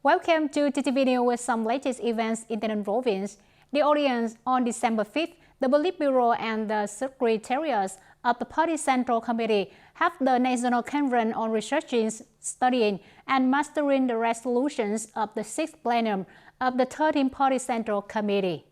Welcome to TTV News with some latest events in Tay Ninh province. The audience on December 5th, the Politburo and the Secretariats of the Party Central Committee have the National Conference on Researching, Studying and Mastering the Resolutions of the 6th Plenum of the 13th Party Central Committee.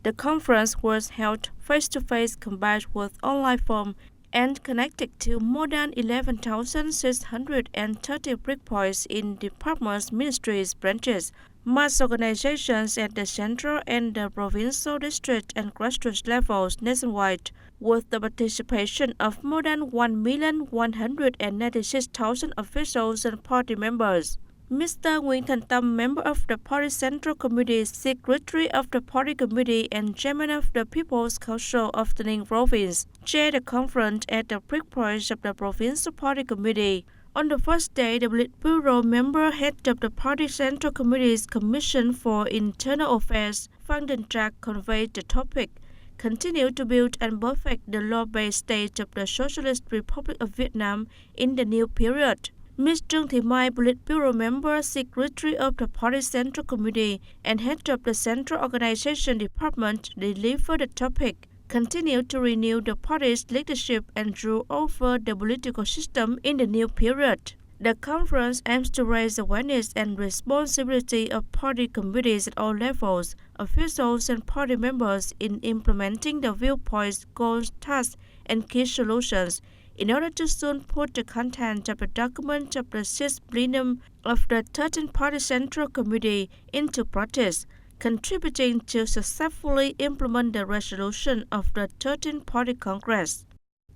The conference was held face-to-face combined with online form and connected to more than 11,630 breakpoints in departments, ministries, branches, mass organizations at the central and the provincial, district and grassroots levels nationwide, with the participation of more than 1,196,000 officials and party members. Mr. Nguyễn Thành Tâm, member of the Party Central Committee, Secretary of the Party Committee and Chairman of the People's Council of Tay Ninh Province, chaired the conference at the breakpoints of the Provincial Party Committee. On the first day, the Politburo member, head of the Party Central Committee's Commission for Internal Affairs, Phan Đình Trạc, conveyed the topic, continue to build and perfect the law-based state of the Socialist Republic of Vietnam in the new period. Ms. Trương Thị Mai, Politburo member, Secretary of the Party Central Committee and head of the Central Organization Department, delivered the topic, continue to renew the party's leadership and rule over the political system in the new period. The conference aims to raise awareness and responsibility of party committees at all levels, officials and party members in implementing the viewpoints, goals, tasks, and key solutions, in order to soon put the content of the document of the 6th plenum of the 13th Party Central Committee into practice, contributing to successfully implement the resolution of the 13th Party Congress.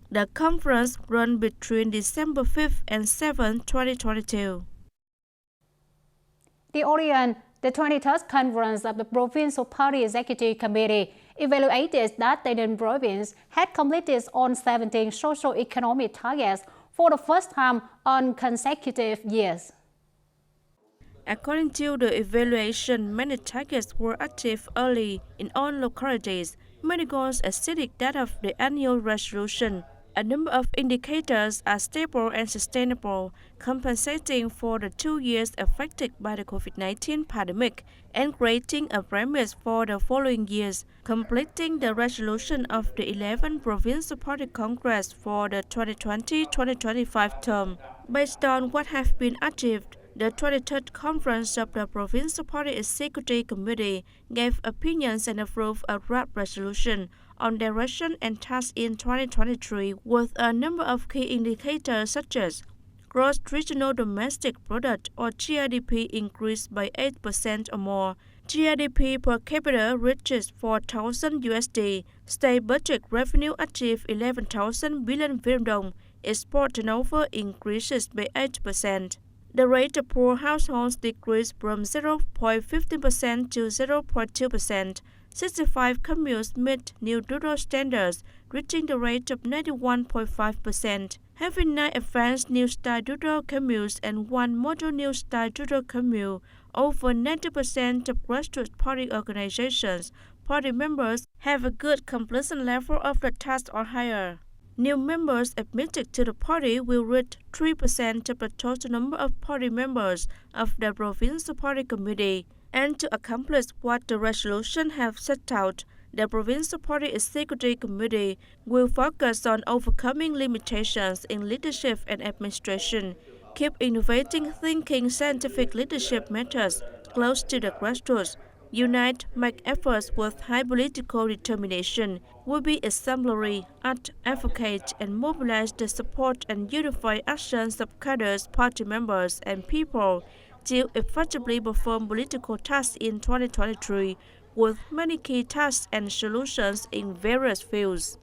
The conference ran between December 5th and 7th, 2022. The audience, the 23rd Conference of the Provincial Party Executive Committee, evaluated that Tay Ninh province had completed on 17 socio-economic targets for the first time on consecutive years. According to the evaluation, many targets were achieved early in all localities. Many goals exceeded that of the annual resolution. A number of indicators are stable and sustainable, compensating for the 2 years affected by the COVID-19 pandemic and creating a premise for the following years, completing the resolution of the 11th Provincial Party Congress for the 2020-2025 term. Based on what has been achieved, the 23rd Conference of the Provincial Party Executive Committee gave opinions and approved a draft resolution on direction and tasks in 2023 with a number of key indicators such as gross regional domestic product or GRDP increased by 8% or more, GRDP per capita reaches 4,000 USD, state budget revenue achieved 11,000 billion Vietnam dong, export turnover increases by 8%. The rate of poor households decreased from 0.15% to 0.2%. 65 communes meet new rural standards, reaching the rate of 91.5%. Having 9 advanced new style rural communes and 1 model new style rural commune, over 90% of grassroots party organizations, party members have a good completion level of the task or higher. New members admitted to the party will reach 3% of the total number of party members of the Provincial Party Committee. And to accomplish what the resolution have set out, the Provincial Party Executive Committee will focus on overcoming limitations in leadership and administration, keep innovating thinking scientific leadership methods close to the grassroots, unite, make efforts with high political determination, will be exemplary, act, advocate, and mobilize the support and unify actions of cadres, party members, and people to effectively perform political tasks in 2023, with many key tasks and solutions in various fields.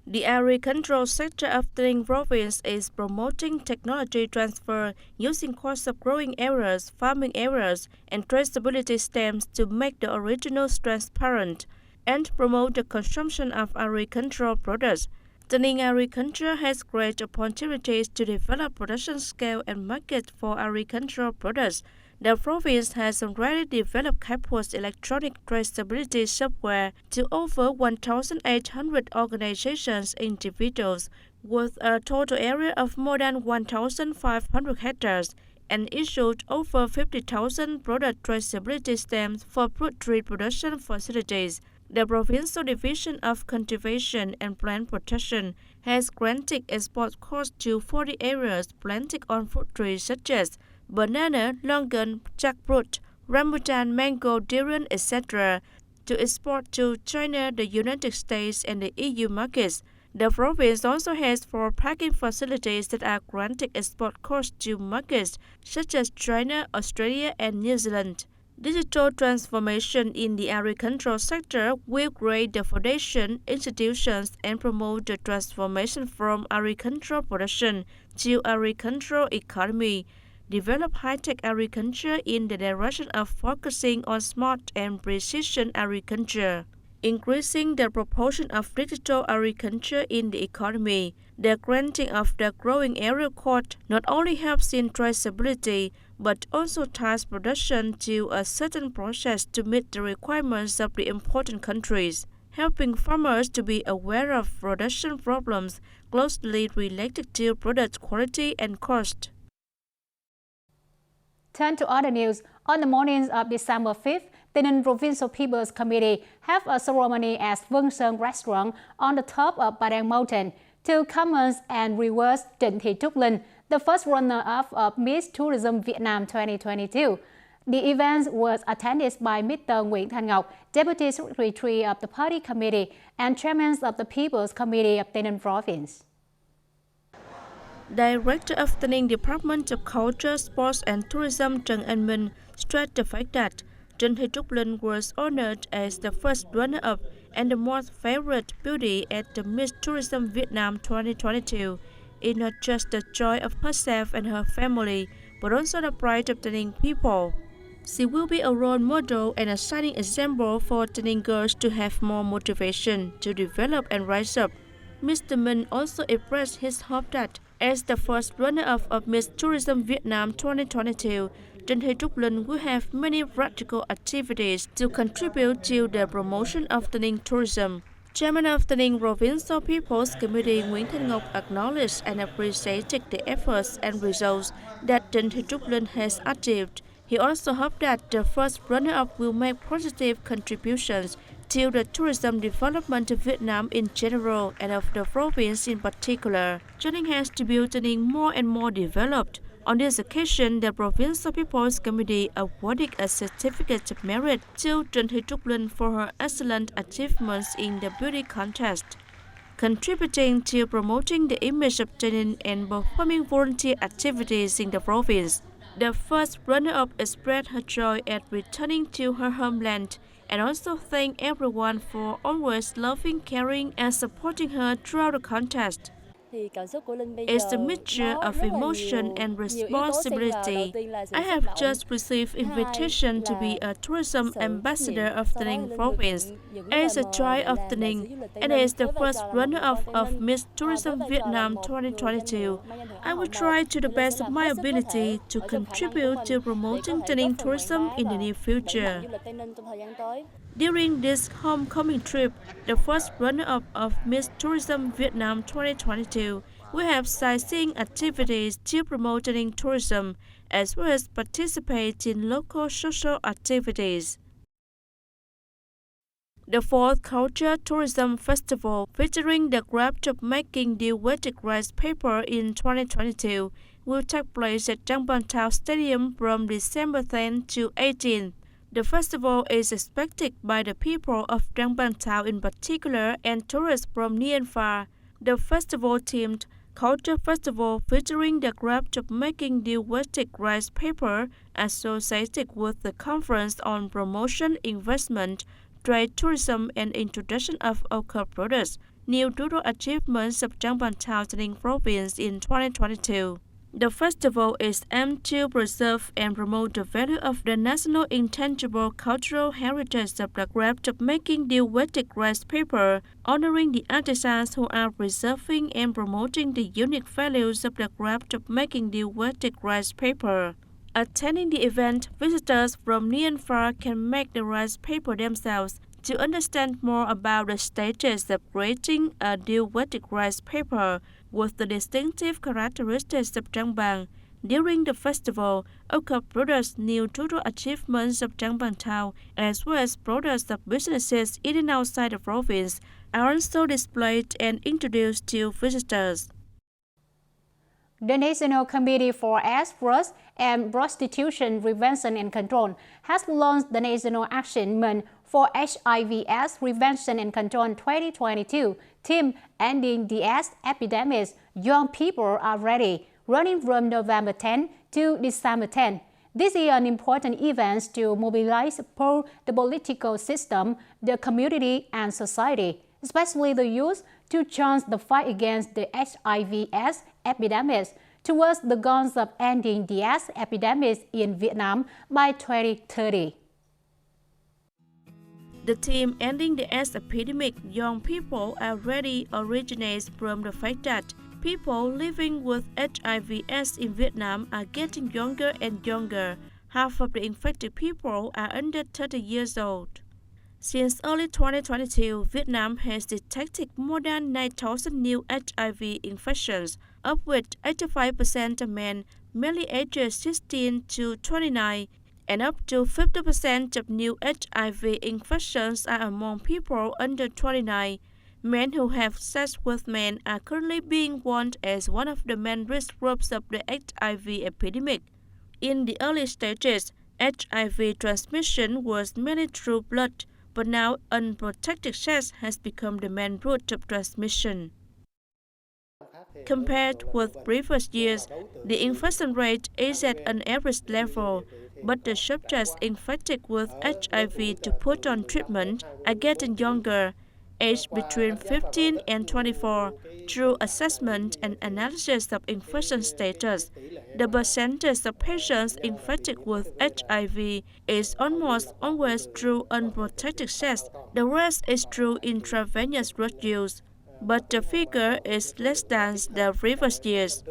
The agricultural sector of Tay Ninh province is promoting technology transfer using costs of growing areas, farming areas, and traceability stamps to make the originals transparent and promote the consumption of agricultural products. Tay Ninh agriculture has great opportunities to develop production scale and market for agricultural products. The province has already developed CAPO's electronic traceability software to over 1,800 organizations and individuals with a total area of more than 1,500 hectares and issued over 50,000 product traceability stamps for poultry production facilities. The Provincial Division of Cultivation and Plant Protection has granted export costs to 40 areas planted on fruit trees such as banana, longan, jackfruit, rambutan, mango, durian, etc. to export to China, the United States, and the EU markets. The province also has 4 packing facilities that are granted export costs to markets such as China, Australia, and New Zealand. Digital transformation in the agricultural sector will create the foundation, institutions, and promote the transformation from agricultural production to agricultural economy. Develop high-tech agriculture in the direction of focusing on smart and precision agriculture. Increasing the proportion of digital agriculture in the economy. The granting of the growing area code not only helps in traceability, but also ties production to a certain process to meet the requirements of the important countries, helping farmers to be aware of production problems closely related to product quality and cost. Turn to other news. On the morning of December 5th, Tay Ninh Provincial People's Committee have a ceremony at Vân Sơn Restaurant on the top of Ba Đăng Mountain to commence and reward TayNinhTV, the first runner-up of Miss Tourism Vietnam 2022. The event was attended by Mr. Nguyễn Thanh Ngọc, Deputy Secretary of the Party Committee and Chairman of the People's Committee of Tay Ninh Province. Director of the Ninh Department of Culture, Sports and Tourism Trần Anh Minh stressed the fact that TayNinhTV was honored as the first runner-up and the most favorite beauty at the Miss Tourism Vietnam 2022. It's not just the joy of herself and her family, but also the pride of the Ninh people. She will be a role model and a shining example for the Ninh girls to have more motivation to develop and rise up. Mr. Minh also expressed his hope that as the first runner-up of Miss Tourism Vietnam 2022, TayNinhTV will have many practical activities to contribute to the promotion of the Ninh tourism. Chairman of the Ninh Provincial People's Committee Nguyễn Thanh Ngọc acknowledged and appreciated the efforts and results that TayNinhTV has achieved. He also hoped that the first runner-up will make positive contributions to the tourism development of Vietnam in general and of the province in particular. Joining hands to build the Ninh more and more developed. On this occasion, the Provincial People's Committee awarded a certificate of merit to TayNinhTV for her excellent achievements in the beauty contest, contributing to promoting the image of Tay Ninh and performing volunteer activities in the province. The first runner-up expressed her joy at returning to her homeland and also thanked everyone for always loving, caring, and supporting her throughout the contest. It's a mixture of emotion and responsibility. I have just received invitation to be a tourism ambassador of the Ninh province. It's a joy of the Ninh, and it's the first runner-up of Miss Tourism Vietnam 2022. I will try to the best of my ability to contribute to promoting the Ninh tourism in the near future. During this homecoming trip, the first runner-up of Miss Tourism Vietnam 2022 will have sightseeing activities to promote the Ninh tourism, as well as participate in local social activities. The 4th Culture Tourism Festival, featuring the craft of making the Wetted rice paper in 2022, will take place at Trang Bang Stadium from December 10 to 18. The festival is expected by the people of Trang Bang in particular and tourists from near and far. The festival themed Culture Festival featuring the craft of making the Wetted rice paper associated with the Conference on Promotion, Investment, Trade, Tourism and Introduction of Local Products, New Rural Achievements of Trang Bang Ninh Province in 2022. The festival is aimed to preserve and promote the value of the national intangible cultural heritage of the craft of making the Wetted rice paper, honoring the artisans who are preserving and promoting the unique values of the craft of making the Wetted rice paper. Attending the event, visitors from near and far can make the rice paper themselves to understand more about the stages of creating a new Wetted rice paper, with the distinctive characteristics of Trang Bang. During the festival, OCOP products new total achievements of Trang Bang town, as well as products of businesses in and outside the province, are also displayed and introduced to visitors. The National Committee for AIDS Drugs and Prostitution Prevention and Control has launched the National Action Month for HIV/AIDS Prevention and Control 2022, theme Ending the AIDS Epidemic. Young people are ready, running from November 10 to December 10. This is an important event to mobilize both the political system, the community, and society, especially the youth, to join the fight against the HIV/AIDS epidemic towards the goals of ending the AIDS epidemic in Vietnam by 2030. The theme Ending the AIDS Epidemic, Young People Are Ready originates from the fact that people living with HIV/AIDS in Vietnam are getting younger and younger. Half of the infected people are under 30 years old. Since early 2022, Vietnam has detected more than 9,000 new HIV infections, of which 85% are men, mainly ages 16 to 29, and up to 50% of new HIV infections are among people under 29. Men who have sex with men are currently being warned as one of the main risk groups of the HIV epidemic. In the early stages, HIV transmission was mainly through blood, but now unprotected sex has become the main route of transmission. Compared with previous years, the infection rate is at an average level, but the subjects infected with HIV to put on treatment are getting younger, aged between 15 and 24. Through assessment and analysis of infection status, the percentage of patients infected with HIV is almost always through unprotected sex. The rest is through intravenous drug use, but the figure is less than the previous years.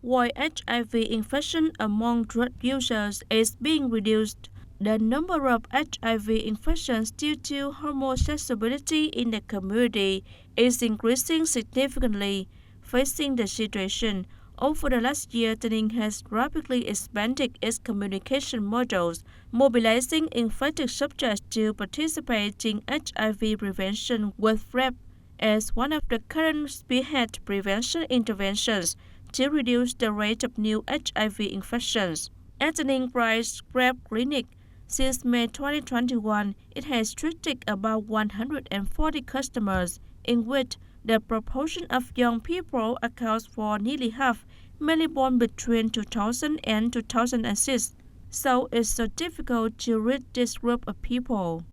While HIV infection among drug users is being reduced, the number of HIV infections due to homosexuality in the community is increasing significantly. Facing the situation, over the last year, Tay Ninh has rapidly expanded its communication models, mobilizing infected subjects to participate in HIV prevention with PrEP as one of the current spearhead prevention interventions to reduce the rate of new HIV infections. At Tay Ninh Price PrEP Clinic, since May 2021, it has treated about 140 customers, in which the proportion of young people accounts for nearly half, mainly born between 2000 and 2006. So it's so difficult to reach this group of people.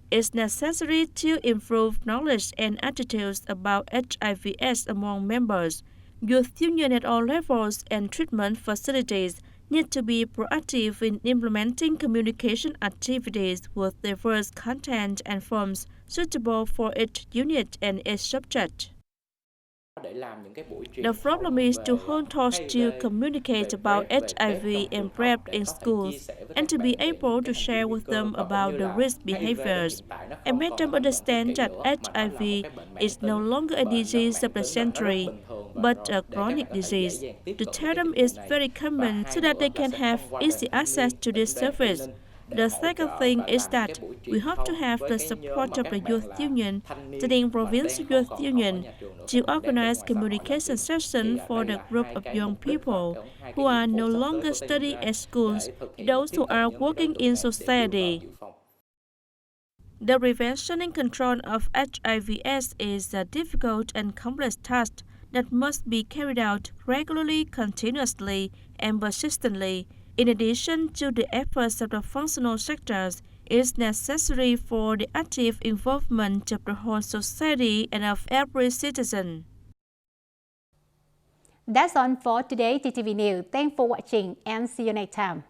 It's necessary to improve knowledge and attitudes about HIV/AIDS among members. Youth union at all levels and treatment facilities need to be proactive in implementing communication activities with diverse content and forms suitable for each unit and its subject. The problem is to hold talks to communicate about HIV and PrEP in schools and to be able to share with them about the risk behaviors and make them understand that HIV is no longer a disease of the century, but a chronic disease. To tell them it's very common so that they can have easy access to this service. The second thing is that we hope to have the support of the Youth Union, Tay Ninh Province Youth Union, to organize communication sessions for the group of young people who are no longer studying at schools, those who are working in society. The prevention and control of HIV/AIDS is a difficult and complex task that must be carried out regularly, continuously, and persistently. In addition to the efforts of the functional sectors, it is necessary for the active involvement of the whole society and of every citizen. That's all for today, TTV News. Thanks for watching and see you next time.